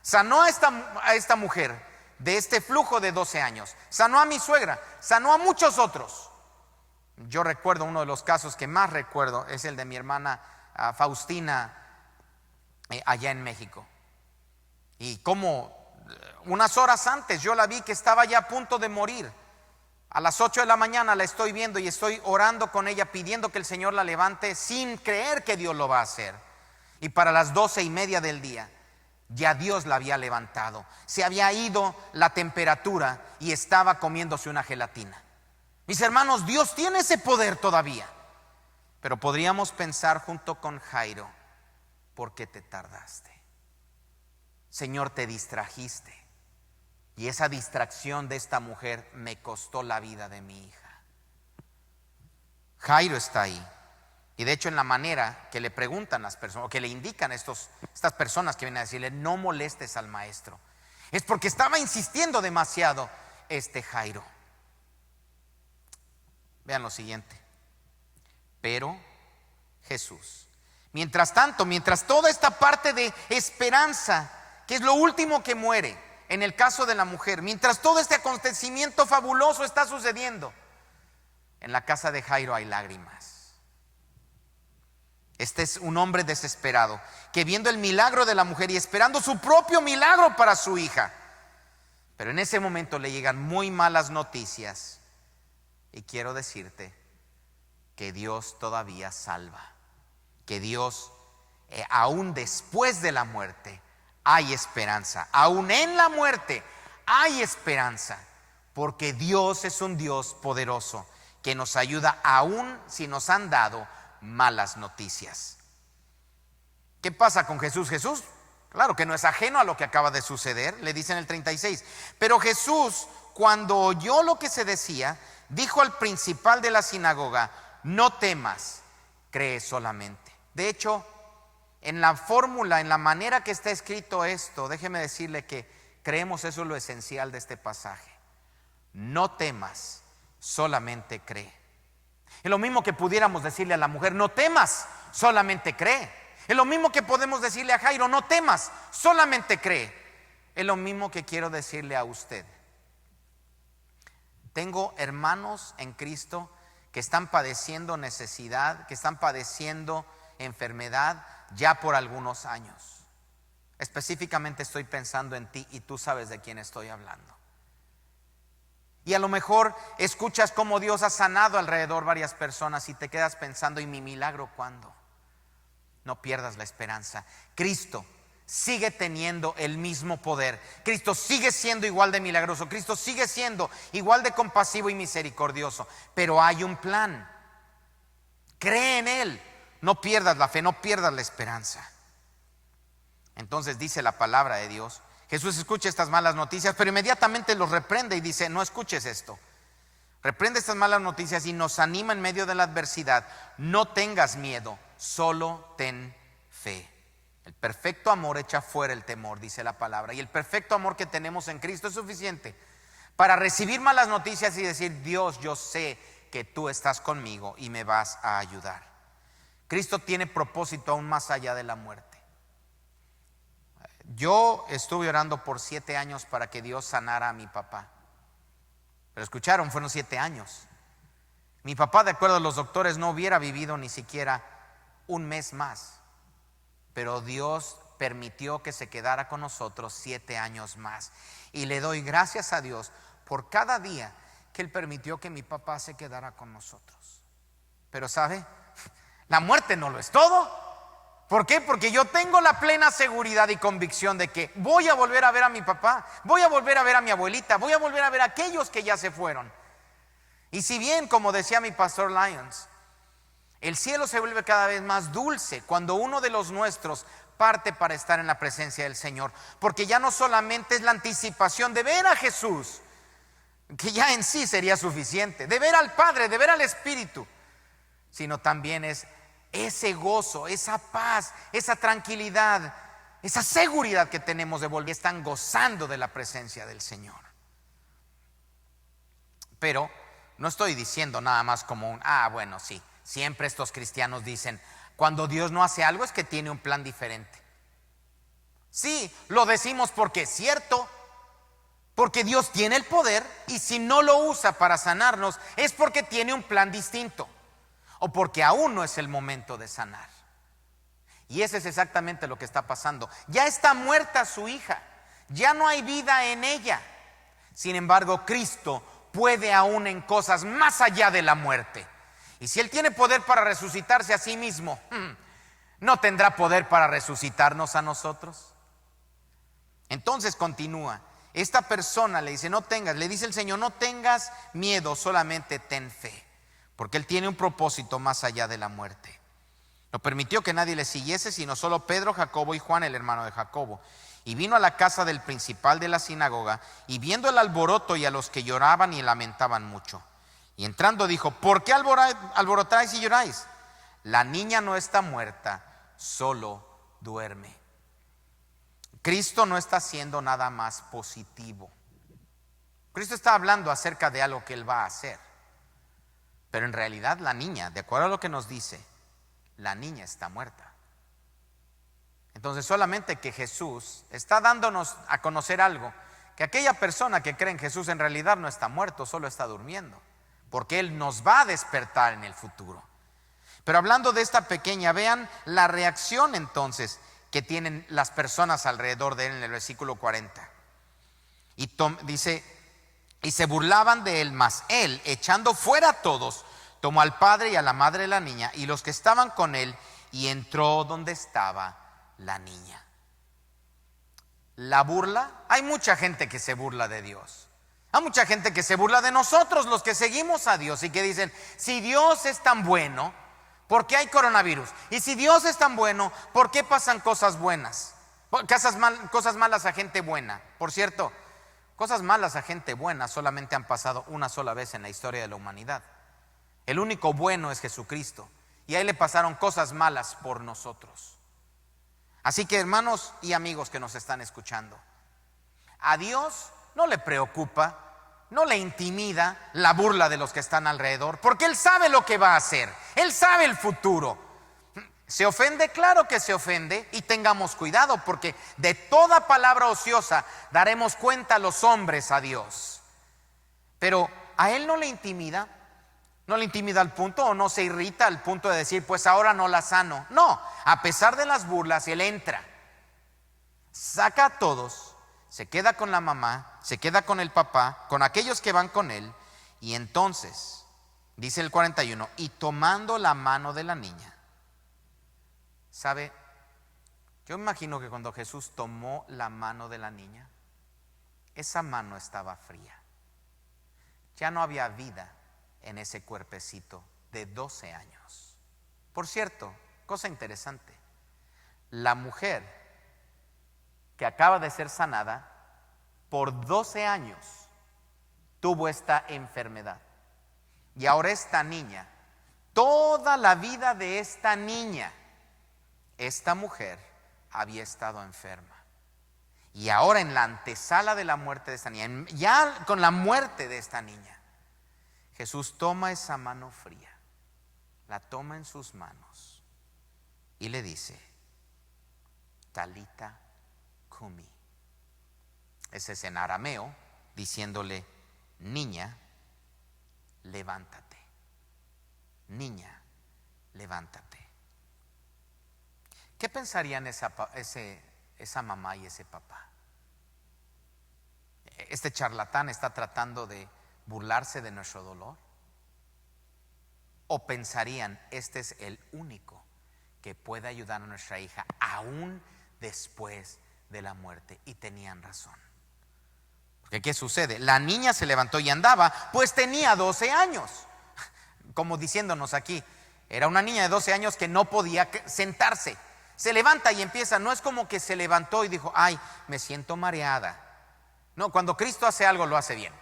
Sanó a esta mujer de este flujo de 12 años. Sanó a mi suegra. Sanó a muchos otros. Yo recuerdo uno de los casos que más recuerdo es el de mi hermana Faustina allá en México. Y como unas horas antes yo la vi que estaba ya a punto de morir. A las 8 de la mañana la estoy viendo y estoy orando con ella, pidiendo que el Señor la levante sin creer que Dios lo va a hacer. Y para las 12:30 del día ya Dios la había levantado. Se había ido la temperatura y estaba comiéndose una gelatina. Mis hermanos, Dios tiene ese poder todavía. Pero podríamos pensar junto con Jairo: ¿por qué te tardaste? Señor, te distrajiste. Y esa distracción de esta mujer me costó la vida de mi hija. Jairo está ahí. Y de hecho en la manera que le preguntan las personas, o que le indican estas personas que vienen a decirle: no molestes al maestro, es porque estaba insistiendo demasiado Jairo. Vean lo siguiente. Pero Jesús, mientras tanto, mientras toda esta parte de esperanza, que es lo último que muere en el caso de la mujer, mientras todo este acontecimiento fabuloso está sucediendo, en la casa de Jairo hay lágrimas. Este es un hombre desesperado que, viendo el milagro de la mujer y esperando su propio milagro para su hija, pero en ese momento le llegan muy malas noticias. Y quiero decirte que Dios todavía salva, que Dios aún después de la muerte hay esperanza, aún en la muerte hay esperanza, porque Dios es un Dios poderoso que nos ayuda aún si nos han dado malas noticias. ¿Qué pasa con Jesús? Jesús, claro que no es ajeno a lo que acaba de suceder. Le dice en el 36: pero Jesús, cuando oyó lo que se decía, dijo al principal de la sinagoga: no temas, cree solamente. De hecho, en la fórmula, en la manera que está escrito esto, déjeme decirle que creemos eso es lo esencial de este pasaje. No temas, solamente cree. Es lo mismo que pudiéramos decirle a la mujer: no temas, solamente cree. Es lo mismo que podemos decirle a Jairo: no temas, solamente cree. Es lo mismo que quiero decirle a usted. Tengo hermanos en Cristo que están padeciendo necesidad, que están padeciendo enfermedad ya por algunos años. Específicamente estoy pensando en ti y tú sabes de quién estoy hablando. Y a lo mejor escuchas cómo Dios ha sanado alrededor varias personas y te quedas pensando: ¿y mi milagro cuándo? No pierdas la esperanza. Cristo sigue teniendo el mismo poder. Cristo sigue siendo igual de milagroso. Cristo sigue siendo igual de compasivo y misericordioso. Pero hay un plan. Cree en Él. No pierdas la fe, no pierdas la esperanza. Entonces dice la palabra de Dios: Jesús escucha estas malas noticias, pero inmediatamente los reprende y dice: no escuches esto. Reprende estas malas noticias y nos anima en medio de la adversidad. No tengas miedo, solo ten fe. El perfecto amor echa fuera el temor, dice la palabra. Y el perfecto amor que tenemos en Cristo es suficiente para recibir malas noticias y decir: Dios, yo sé que tú estás conmigo y me vas a ayudar. Cristo tiene propósito aún más allá de la muerte. Yo estuve orando por 7 años para que Dios sanara a mi papá. Pero escucharon, fueron 7 años. Mi papá, de acuerdo a los doctores, no hubiera vivido ni siquiera un mes más. Pero Dios permitió que se quedara con nosotros 7 años más. Y le doy gracias a Dios por cada día que Él permitió que mi papá se quedara con nosotros. Pero ¿sabe? La muerte no lo es todo. ¿Por qué? Porque yo tengo la plena seguridad y convicción de que voy a volver a ver a mi papá, voy a volver a ver a mi abuelita, voy a volver a ver a aquellos que ya se fueron. Y si bien, como decía mi pastor Lyons, El cielo se vuelve cada vez más dulce cuando uno de los nuestros parte para estar en la presencia del Señor, porque ya no solamente es la anticipación de ver a Jesús, que ya en sí sería suficiente, de ver al Padre, de ver al Espíritu, sino también es ese gozo, esa paz, esa tranquilidad, esa seguridad que tenemos de volver, están gozando de la presencia del Señor. Pero no estoy diciendo nada más como bueno, sí, siempre estos cristianos dicen, cuando Dios no hace algo es que tiene un plan diferente. Sí, lo decimos porque es cierto, porque Dios tiene el poder, y si no lo usa para sanarnos es porque tiene un plan distinto, o porque aún no es el momento de sanar. Y eso es exactamente lo que está pasando. Ya está muerta su hija, ya no hay vida en ella. Sin embargo, Cristo puede aún en cosas más allá de la muerte. Y si Él tiene poder para resucitarse a sí mismo, ¿no tendrá poder para resucitarnos a nosotros? Entonces continúa. Esta persona le dice, le dice el Señor, no tengas miedo, solamente ten fe, porque Él tiene un propósito más allá de la muerte. No permitió que nadie le siguiese, sino solo Pedro, Jacobo y Juan, el hermano de Jacobo. Y vino a la casa del principal de la sinagoga, y viendo el alboroto y a los que lloraban y lamentaban mucho, y entrando dijo, ¿por qué alborotáis y lloráis? La niña no está muerta, solo duerme. Cristo no está haciendo nada más positivo. Cristo está hablando acerca de algo que Él va a hacer. Pero en realidad la niña, de acuerdo a lo que nos dice, la niña está muerta. Entonces solamente que Jesús está dándonos a conocer algo, que aquella persona que cree en Jesús en realidad no está muerto, solo está durmiendo, porque Él nos va a despertar en el futuro. Pero hablando de esta pequeña, vean la reacción entonces que tienen las personas alrededor de Él en el versículo 40. Y dice, y se burlaban de Él, mas Él, echando fuera a todos, tomó al padre y a la madre de la niña y los que estaban con Él, y entró donde estaba la niña. La burla, hay mucha gente que se burla de Dios. Hay mucha gente que se burla de nosotros, los que seguimos a Dios, y que dicen, si Dios es tan bueno, ¿por qué hay coronavirus? Y si Dios es tan bueno, ¿por qué pasan cosas buenas? Cosas malas a gente buena. Por cierto, cosas malas a gente buena solamente han pasado una sola vez en la historia de la humanidad. El único bueno es Jesucristo, y a Él le pasaron cosas malas por nosotros. Así que, hermanos y amigos que nos están escuchando, a Dios no le preocupa, no le intimida la burla de los que están alrededor, porque Él sabe lo que va a hacer, Él sabe el futuro. ¿Se ofende? Claro que se ofende, y tengamos cuidado, porque de toda palabra ociosa daremos cuenta los hombres a Dios. Pero a Él no le intimida al punto, o no se irrita al punto de decir, pues ahora no la sano. No, a pesar de las burlas, Él entra, saca a todos, se queda con la mamá, se queda con el papá, con aquellos que van con Él. Y entonces, dice el 41, y tomando la mano de la niña. ¿Sabe? Yo me imagino que cuando Jesús tomó la mano de la niña, esa mano estaba fría. Ya no había vida en ese cuerpecito de 12 años. Por cierto, cosa interesante, la mujer que acaba de ser sanada por 12 años tuvo esta enfermedad. Y ahora esta niña, toda la vida de esta niña, esta mujer había estado enferma. Y ahora en la antesala de la muerte de esta niña, ya con la muerte de esta niña, Jesús toma esa mano fría, la toma en sus manos y le dice, Talita Kumi. Ese es en arameo, diciéndole, niña, levántate. Niña, levántate. ¿Qué pensarían esa mamá y ese papá? Este charlatán está tratando de burlarse de nuestro dolor. ¿O pensarían, este es el único que puede ayudar a nuestra hija aún después de la muerte? Y tenían razón. Porque ¿qué sucede? La niña se levantó y andaba, pues tenía 12 años. Como diciéndonos aquí, Era una niña de 12 años que no podía sentarse. Se levanta y empieza. No es como que se levantó y dijo, ay, me siento mareada. No, cuando Cristo hace algo lo hace bien.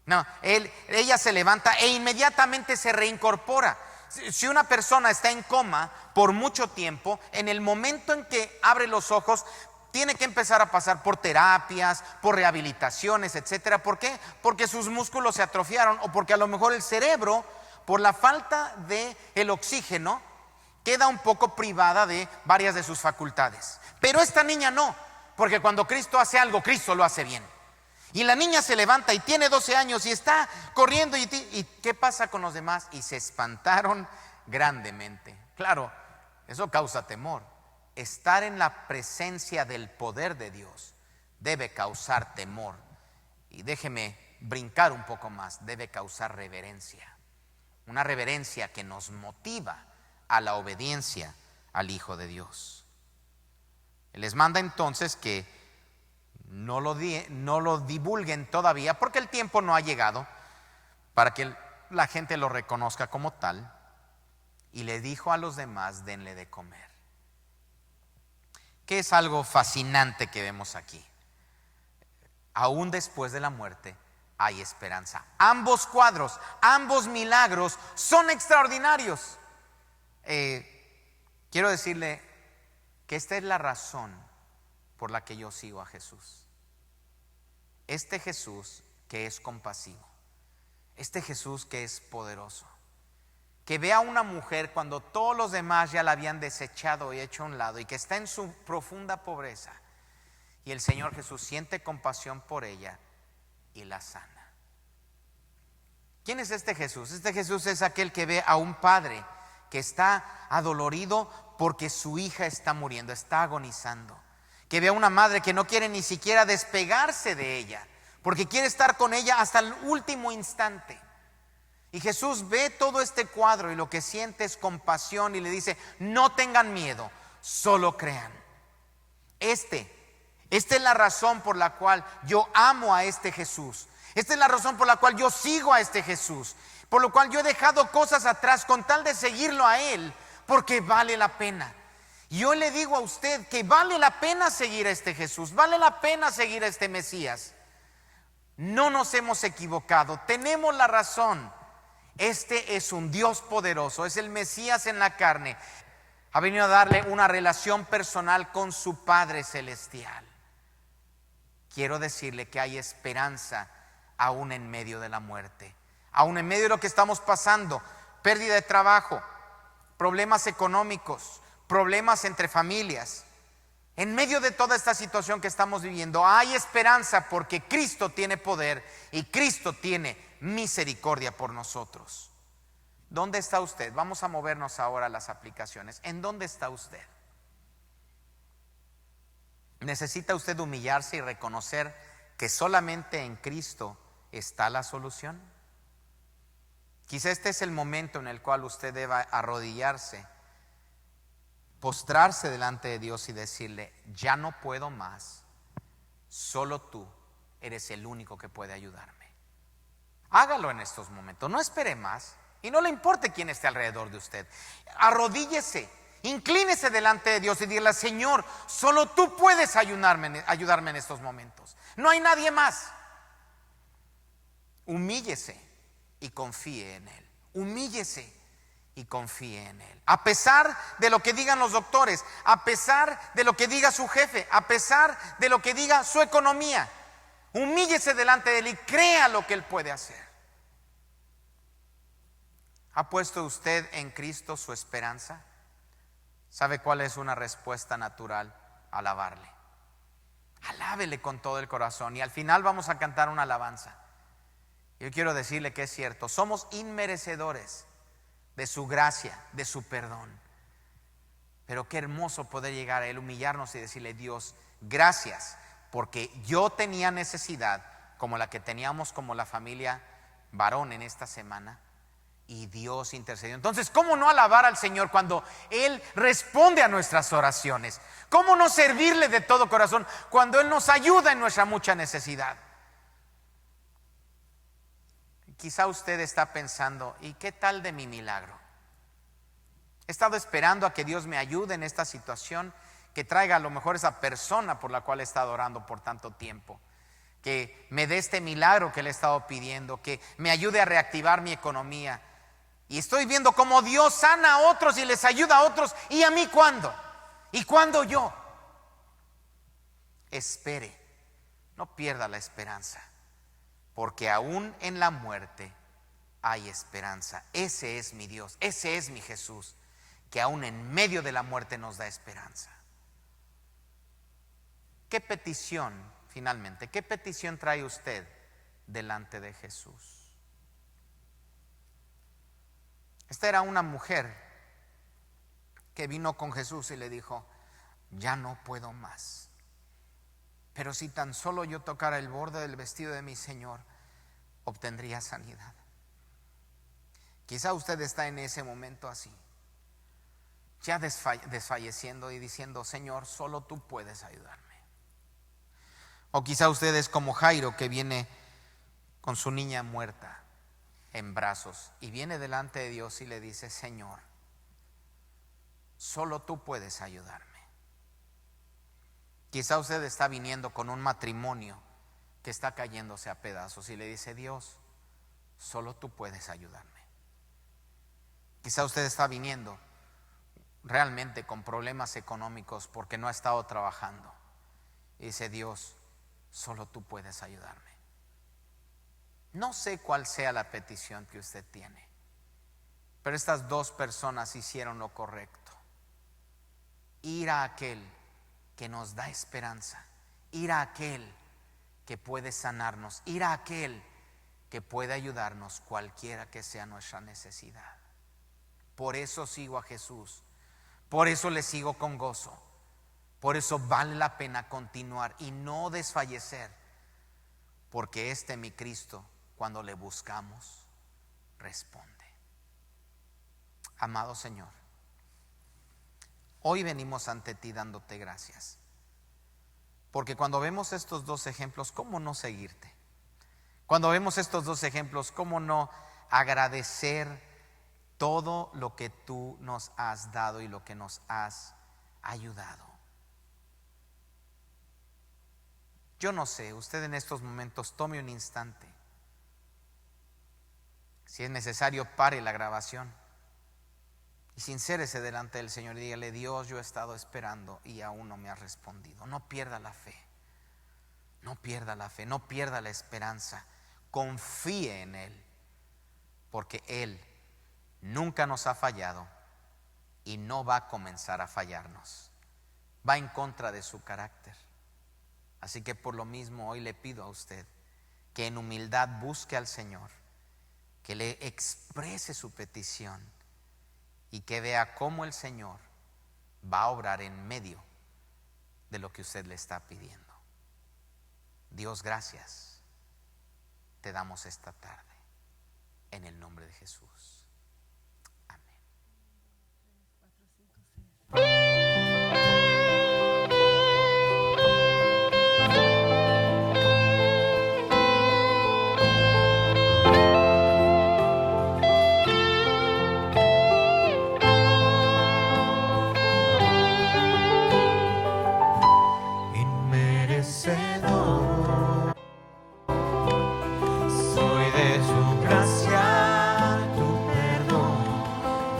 No, ella se levanta e inmediatamente se reincorpora. Si una persona está en coma por mucho tiempo, en el momento en que abre los ojos, tiene que empezar a pasar por terapias, por rehabilitaciones, etcétera. ¿Por qué? Porque sus músculos se atrofiaron o porque a lo mejor el cerebro, por la falta de el oxígeno, queda un poco privada de varias de sus facultades. Pero esta niña no, porque cuando Cristo hace algo, Cristo lo hace bien. Y la niña se levanta y tiene 12 años y está corriendo y ¿qué pasa con los demás? Y se espantaron grandemente. Claro, eso causa temor. Estar en la presencia del poder de Dios debe causar temor. Y déjeme brincar un poco más, debe causar reverencia. Una reverencia que nos motiva a la obediencia al Hijo de Dios. Él les manda entonces que no lo divulguen todavía porque el tiempo no ha llegado para que la gente lo reconozca como tal. Y le dijo a los demás, denle de comer. Que es algo fascinante que vemos aquí. Aún después de la muerte hay esperanza. Ambos cuadros, ambos milagros son extraordinarios. Quiero decirle que esta es la razón por la que yo sigo a Jesús. Este Jesús que es compasivo, este Jesús que es poderoso, que ve a una mujer cuando todos los demás ya la habían desechado y hecho a un lado y que está en su profunda pobreza, y el Señor Jesús siente compasión por ella y la sana. ¿Quién es este Jesús? Este Jesús es aquel que ve a un padre que está adolorido porque su hija está muriendo, está agonizando. Que ve a una madre que no quiere ni siquiera despegarse de ella, porque quiere estar con ella hasta el último instante. Y Jesús ve todo este cuadro y lo que siente es compasión y le dice, no tengan miedo, solo crean. Esta es la razón por la cual yo amo a este Jesús. Esta es la razón por la cual yo sigo a este Jesús, por lo cual yo he dejado cosas atrás con tal de seguirlo a Él, porque vale la pena. Yo le digo a usted que vale la pena seguir a este Jesús, vale la pena seguir a este Mesías. No nos hemos equivocado, tenemos la razón. Este es un Dios poderoso, es el Mesías en la carne. Ha venido a darle una relación personal con su Padre Celestial. Quiero decirle que hay esperanza aún en medio de la muerte, aún en medio de lo que estamos pasando, pérdida de trabajo, problemas económicos, problemas entre familias. En medio de toda esta situación que estamos viviendo hay esperanza porque Cristo tiene poder y Cristo tiene misericordia por nosotros. ¿Dónde está usted? Vamos a movernos ahora a las aplicaciones. ¿En dónde está usted? ¿Necesita usted humillarse y reconocer que solamente en Cristo está la solución? Quizá este es el momento en el cual usted deba arrodillarse, postrarse delante de Dios y decirle, ya no puedo más, solo tú eres el único que puede ayudarme. Hágalo en estos momentos, no espere más y no le importe quién esté alrededor de usted. Arrodíllese, inclínese delante de Dios y dile, Señor, solo tú puedes ayudarme en estos momentos, no hay nadie más. Humíllese y confíe en Él, humíllese y confíe en Él. A pesar de lo que digan los doctores, a pesar de lo que diga su jefe, a pesar de lo que diga su economía, humíllese delante de Él y crea lo que Él puede hacer. ¿Ha puesto usted en Cristo su esperanza? ¿Sabe cuál es una respuesta natural? Alabarle. Alábele con todo el corazón y al final vamos a cantar una alabanza. Yo quiero decirle que es cierto, somos inmerecedores de su gracia, de su perdón. Pero qué hermoso poder llegar a Él, humillarnos y decirle, Dios, gracias, porque yo tenía necesidad como la que teníamos como la familia varón en esta semana, y Dios intercedió. Entonces, ¿cómo no alabar al Señor cuando Él responde a nuestras oraciones? ¿Cómo no servirle de todo corazón cuando Él nos ayuda en nuestra mucha necesidad? Quizá usted está pensando, ¿y qué tal de mi milagro? He estado esperando a que Dios me ayude en esta situación, que traiga a lo mejor esa persona por la cual he estado orando por tanto tiempo, que me dé este milagro que le he estado pidiendo, que me ayude a reactivar mi economía. Y estoy viendo cómo Dios sana a otros y les ayuda a otros. ¿Y a mí cuándo? ¿Y cuándo yo? Espere, no pierda la esperanza, porque aún en la muerte hay esperanza. Ese es mi Dios, ese es mi Jesús, que aún en medio de la muerte nos da esperanza. ¿Qué petición, finalmente, qué petición trae usted delante de Jesús? Esta era una mujer que vino con Jesús y le dijo: ya no puedo más, pero si tan solo yo tocara el borde del vestido de mi Señor, obtendría sanidad. Quizá usted está en ese momento así, ya desfalleciendo y diciendo: Señor, solo tú puedes ayudarme. O quizá usted es como Jairo, que viene con su niña muerta en brazos y viene delante de Dios y le dice: Señor, solo tú puedes ayudarme. Quizá usted está viniendo con un matrimonio que está cayéndose a pedazos y le dice: Dios, solo tú puedes ayudarme. Quizá usted está viniendo realmente con problemas económicos porque no ha estado trabajando y dice: Dios, solo tú puedes ayudarme. No sé cuál sea la petición que usted tiene, pero estas dos personas hicieron lo correcto: ir a aquel que nos da esperanza, ir a aquel que puede sanarnos, ir a aquel que puede ayudarnos cualquiera que sea nuestra necesidad. Por eso sigo a Jesús, por eso le sigo con gozo, por eso vale la pena continuar y no desfallecer, porque mi Cristo, cuando le buscamos, responde. Amado Señor, hoy venimos ante ti dándote gracias, porque cuando vemos estos dos ejemplos, ¿cómo no seguirte? Cuando vemos estos dos ejemplos, ¿cómo no agradecer todo lo que tú nos has dado y lo que nos has ayudado? Yo no sé, usted en estos momentos tome un instante. Si es necesario, pare la grabación y sincérese delante del Señor y dígale: Dios, yo he estado esperando y aún no me has respondido. No pierda la fe, no pierda la fe, no pierda la esperanza. Confíe en Él, porque Él nunca nos ha fallado y no va a comenzar a fallarnos. Va en contra de su carácter. Así que por lo mismo hoy le pido a usted que en humildad busque al Señor, que le exprese su petición y que vea cómo el Señor va a obrar en medio de lo que usted le está pidiendo. Dios, gracias te damos esta tarde en el nombre de Jesús. Amén.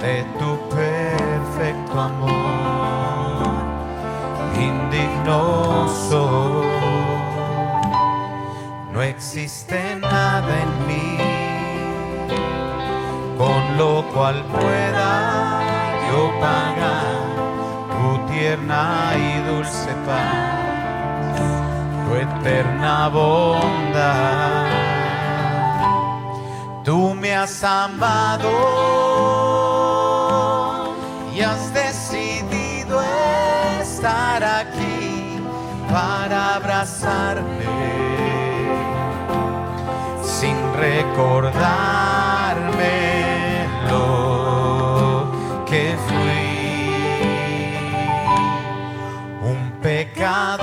De tu perfecto amor, indigno soy. No existe nada en mí con lo cual pueda yo pagar tu tierna y dulce paz, tu eterna bondad. Tú me has amado y has decidido estar aquí para abrazarme sin recordarme lo que fui, un pecador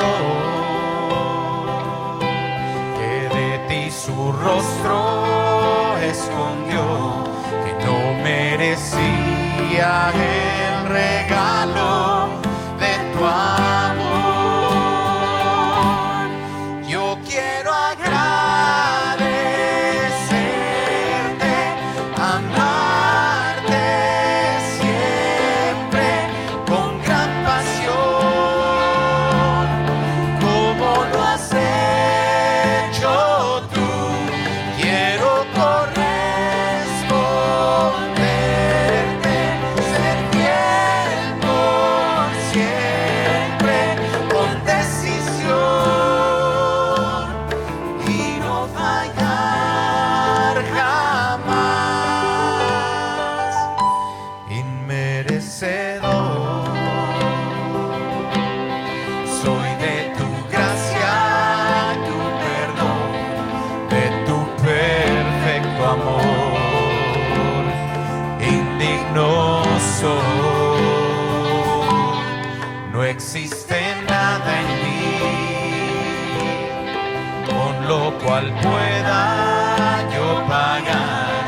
que de ti su rostro escondió, que no merecía regalo de tu amor. Yo quiero agradecerte, amarte siempre con gran pasión, como lo has hecho tú. Quiero corresponderte, ser fiel por siempre, con decisión y no fallar jamás. Inmerecedor soy de tu gracia, tu perdón, de tu perfecto amor. Indigno soy, no existe nada en mí con lo cual pueda yo pagar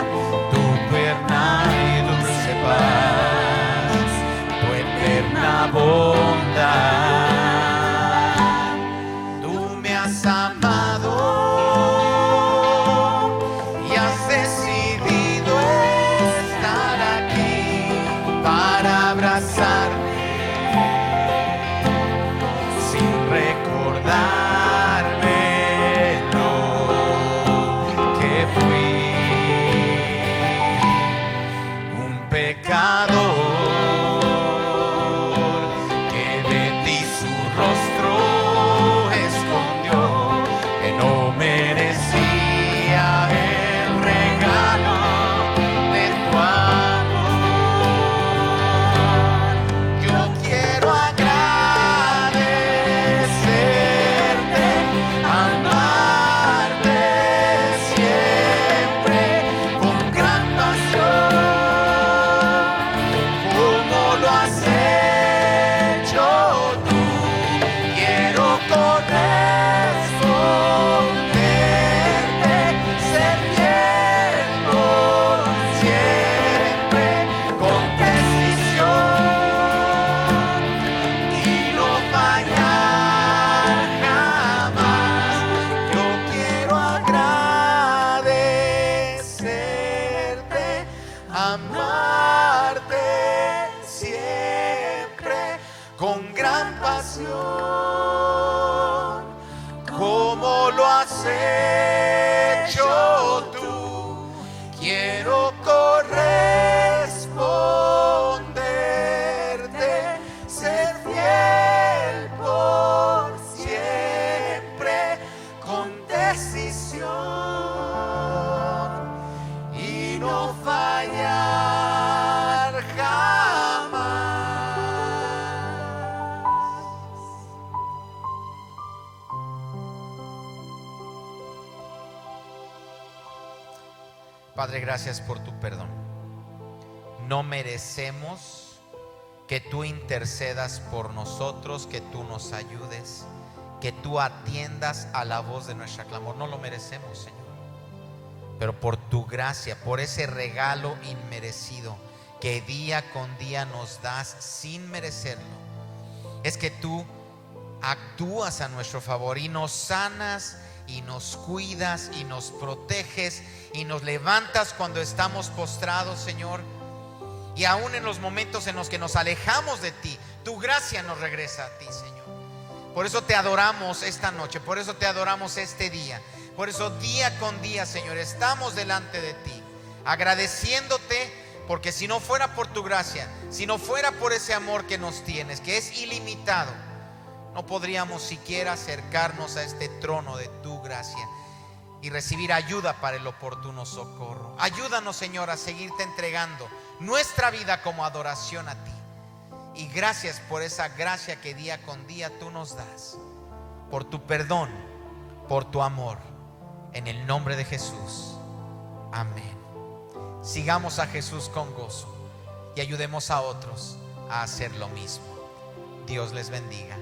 tu eterna y dulce paz, tu eterna bondad. Tú me has amado y has decidido estar aquí para abrazarme sin recordarme lo que fui, un pecador que de ti su rostro escondió, que no merecía el regalo de tu amor. Yo quiero agradecerte, amarte siempre con gran pasión, como lo has hecho tú. Quiero corresponderte, ser fiel por siempre, con decisión y no fallar jamás. Yo quiero agradecerte, amarte siempre con gran pasión, como lo has hecho tú. Quiero corresponderte, ser fiel por siempre, con decisión y no fallar jamás. Padre, gracias por tu perdón. No merecemos que tú intercedas por nosotros, que tú nos ayudes, que tú atiendas a la voz de nuestra clamor. No lo merecemos, Señor, pero por tu gracia, por ese regalo inmerecido que día con día nos das sin merecerlo, es que tú actúas a nuestro favor y nos sanas y nos cuidas y nos proteges y nos levantas cuando estamos postrados, Señor. Y aún en los momentos en los que nos alejamos de ti, tu gracia nos regresa a ti, Señor. Por eso te adoramos esta noche, por eso te adoramos este día. Por eso día con día, Señor, estamos delante de ti, agradeciéndote, porque si no fuera por tu gracia, si no fuera por ese amor que nos tienes, que es ilimitado, no podríamos siquiera acercarnos a este trono de tu gracia y recibir ayuda para el oportuno socorro. Ayúdanos, Señor, a seguirte entregando nuestra vida como adoración a ti. Y gracias por esa gracia que día con día tú nos das, por tu perdón, por tu amor. En el nombre de Jesús, amén. Sigamos a Jesús con gozo y ayudemos a otros a hacer lo mismo. Dios les bendiga.